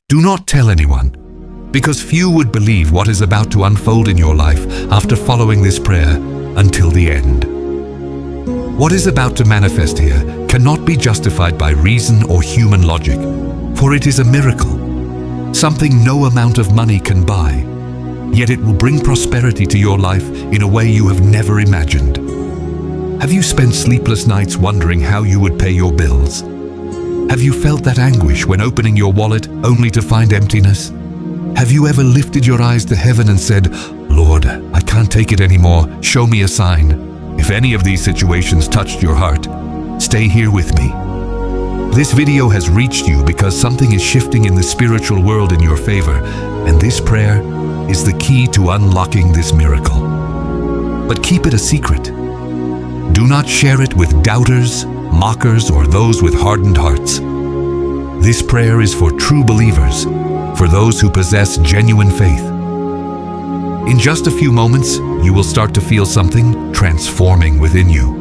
Do not tell anyone, because few would believe what is about to unfold in your life after following this prayer until the end. What is about to manifest here cannot be justified by reason or human logic, for it is a miracle, something no amount of money can buy, yet it will bring prosperity to your life in a way you have never imagined. Have you spent sleepless nights wondering how you would pay your bills? Have you felt that anguish when opening your wallet only to find emptiness? Have you ever lifted your eyes to heaven and said, "Lord, I can't take it anymore, show me a sign"? If any of these situations touched your heart, stay here with me. This video has reached you because something is shifting in the spiritual world in your favor, and this prayer is the key to unlocking this miracle. But keep it a secret. Do not share it with doubters, mockers, or those with hardened hearts. This prayer is for true believers, for those who possess genuine faith. In just a few moments, you will start to feel something transforming within you.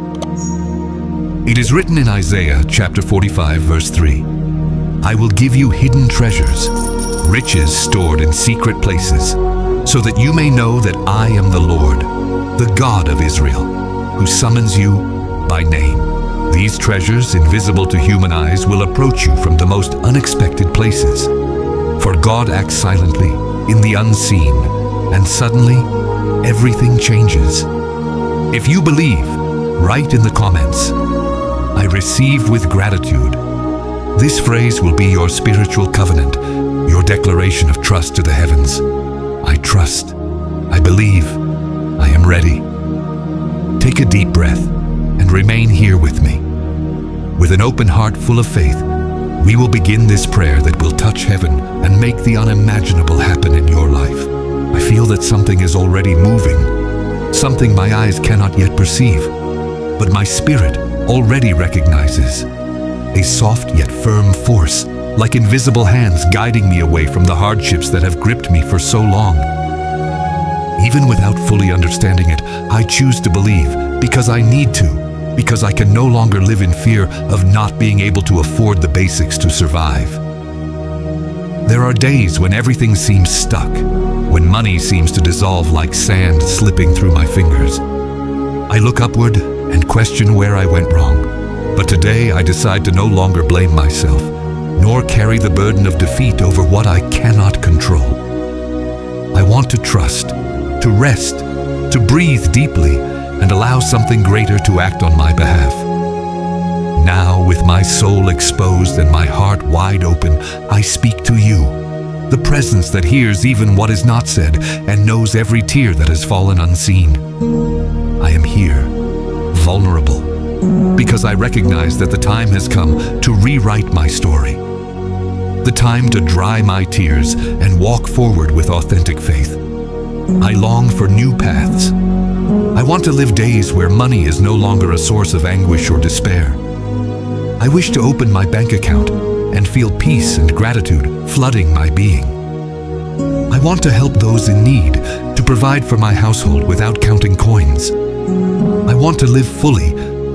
It is written in Isaiah chapter 45, verse 3, "I will give you hidden treasures, riches stored in secret places, so that you may know that I am the Lord, the God of Israel, who summons you by name." These treasures, invisible to human eyes, will approach you from the most unexpected places. For God acts silently, in the unseen, and suddenly, everything changes. If you believe, write in the comments, "I receive with gratitude." This phrase will be your spiritual covenant, your declaration of trust to the heavens. I trust, I believe, I am ready. Take a deep breath and remain here with me. With an open heart full of faith, we will begin this prayer that will touch heaven and make the unimaginable happen in your life. I feel that something is already moving, something my eyes cannot yet perceive, but my spirit already recognizes. A soft yet firm force, like invisible hands guiding me away from the hardships that have gripped me for so long. Even without fully understanding it, I choose to believe because I need to, because I can no longer live in fear of not being able to afford the basics to survive. There are days when everything seems stuck, when money seems to dissolve like sand slipping through my fingers. I look upward and question where I went wrong. But today I decide to no longer blame myself, nor carry the burden of defeat over what I cannot control. I want to trust, to rest, to breathe deeply, and allow something greater to act on my behalf. Now, with my soul exposed and my heart wide open, I speak to you, the presence that hears even what is not said and knows every tear that has fallen unseen. I am here, vulnerable, because I recognize that the time has come to rewrite my story. The time to dry my tears and walk forward with authentic faith. I long for new paths. I want to live days where money is no longer a source of anguish or despair. I wish to open my bank account and feel peace and gratitude flooding my being. I want to help those in need, to provide for my household without counting coins. I want to live fully,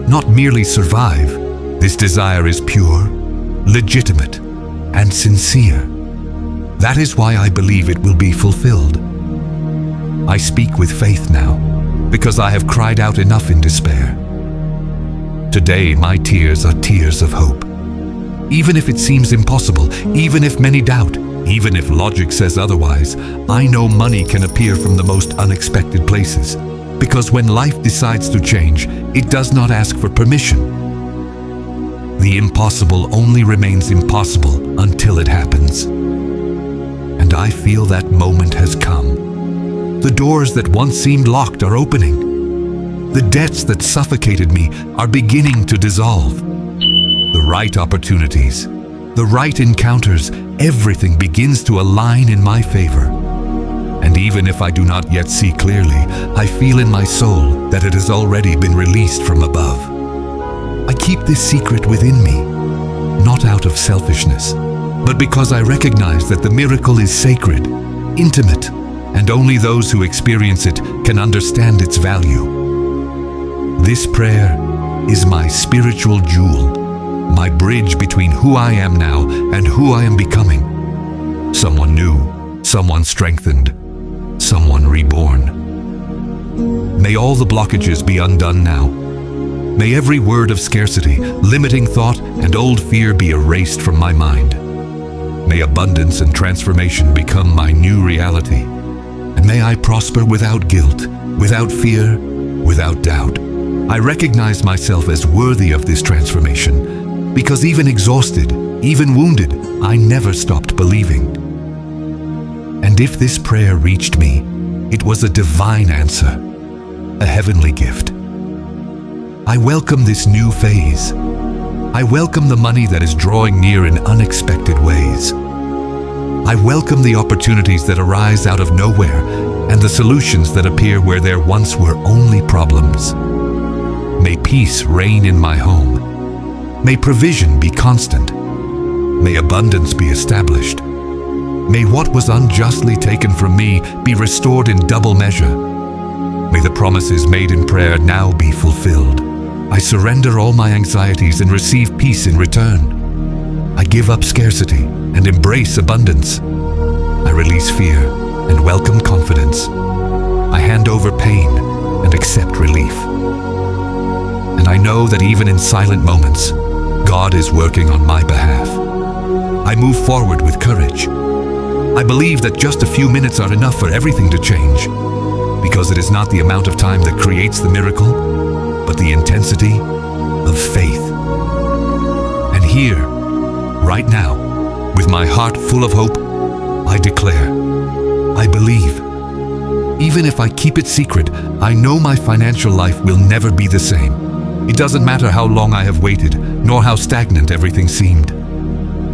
not merely survive. This desire is pure, legitimate, and sincere. That is why I believe it will be fulfilled. I speak with faith now, because I have cried out enough in despair. Today, my tears are tears of hope. Even if it seems impossible, even if many doubt, even if logic says otherwise, I know money can appear from the most unexpected places. Because when life decides to change, it does not ask for permission. The impossible only remains impossible until it happens. And I feel that moment has come. The doors that once seemed locked are opening. The debts that suffocated me are beginning to dissolve. The right opportunities, the right encounters, everything begins to align in my favor. And even if I do not yet see clearly, I feel in my soul that it has already been released from above. I keep this secret within me, not out of selfishness, but because I recognize that the miracle is sacred, intimate, and only those who experience it can understand its value. This prayer is my spiritual jewel, my bridge between who I am now and who I am becoming. someone new, someone strengthened, someone reborn. May all the blockages be undone now. May every word of scarcity, limiting thought, and old fear be erased from my mind. May abundance and transformation become my new reality. And may I prosper without guilt, without fear, without doubt. I recognize myself as worthy of this transformation because even exhausted, even wounded, I never stopped believing. And if this prayer reached me, it was a divine answer, a heavenly gift. I welcome this new phase. I welcome the money that is drawing near in unexpected ways. I welcome the opportunities that arise out of nowhere and the solutions that appear where there once were only problems. May peace reign in my home. May provision be constant. May abundance be established. May what was unjustly taken from me be restored in double measure. May the promises made in prayer now be fulfilled. I surrender all my anxieties and receive peace in return. I give up scarcity and embrace abundance. I release fear and welcome confidence. I hand over pain and accept relief. And I know that even in silent moments, God is working on my behalf. I move forward with courage. I believe that just a few minutes are enough for everything to change, because it is not the amount of time that creates the miracle, but the intensity of faith. And here, right now, with my heart full of hope, I declare, I believe. Even if I keep it secret, I know my financial life will never be the same. It doesn't matter how long I have waited, nor how stagnant everything seemed.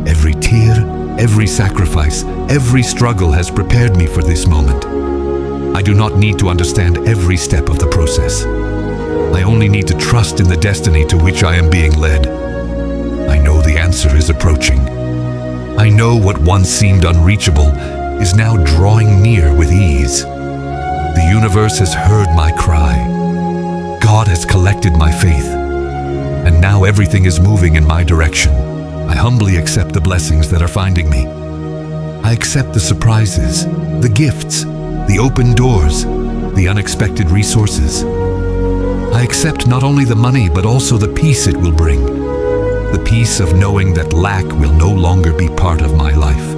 Every tear, every sacrifice, every struggle has prepared me for this moment. I do not need to understand every step of the process. I only need to trust in the destiny to which I am being led. I know the answer is approaching. I know what once seemed unreachable is now drawing near with ease. The universe has heard my cry. God has collected my faith. And now everything is moving in my direction. I humbly accept the blessings that are finding me. I accept the surprises, the gifts, the open doors, the unexpected resources. I accept not only the money, but also the peace it will bring. The peace of knowing that lack will no longer be part of my life.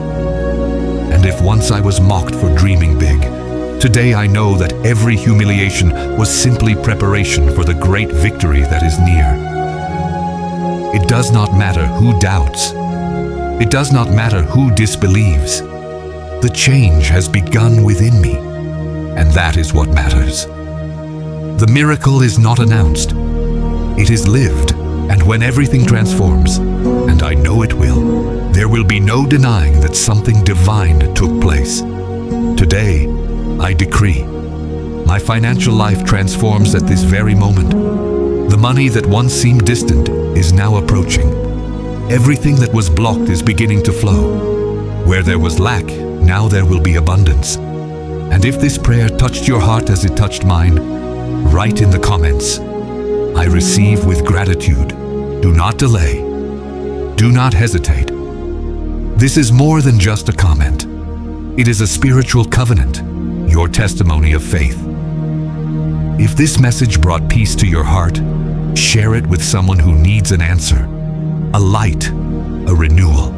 And if once I was mocked for dreaming big, today I know that every humiliation was simply preparation for the great victory that is near. It does not matter who doubts. It does not matter who disbelieves. The change has begun within me, and that is what matters. The miracle is not announced. It is lived, and when everything transforms, and I know it will, there will be no denying that something divine took place. Today, I decree, my financial life transforms at this very moment. The money that once seemed distant is now approaching. Everything that was blocked is beginning to flow. Where there was lack, now there will be abundance. And if this prayer touched your heart as it touched mine, write in the comments, I receive with gratitude. Do not delay. Do not hesitate. This is more than just a comment. It is a spiritual covenant, your testimony of faith. If this message brought peace to your heart, share it with someone who needs an answer, a light, a renewal.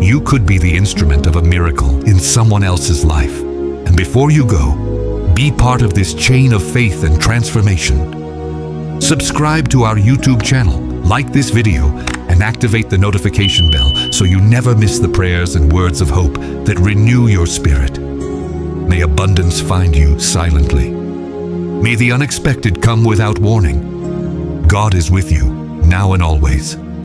You could be the instrument of a miracle in someone else's life. And before you go, be part of this chain of faith and transformation. Subscribe to our YouTube channel, like this video, and activate the notification bell so you never miss the prayers and words of hope that renew your spirit. May abundance find you silently. May the unexpected come without warning. God is with you, now and always.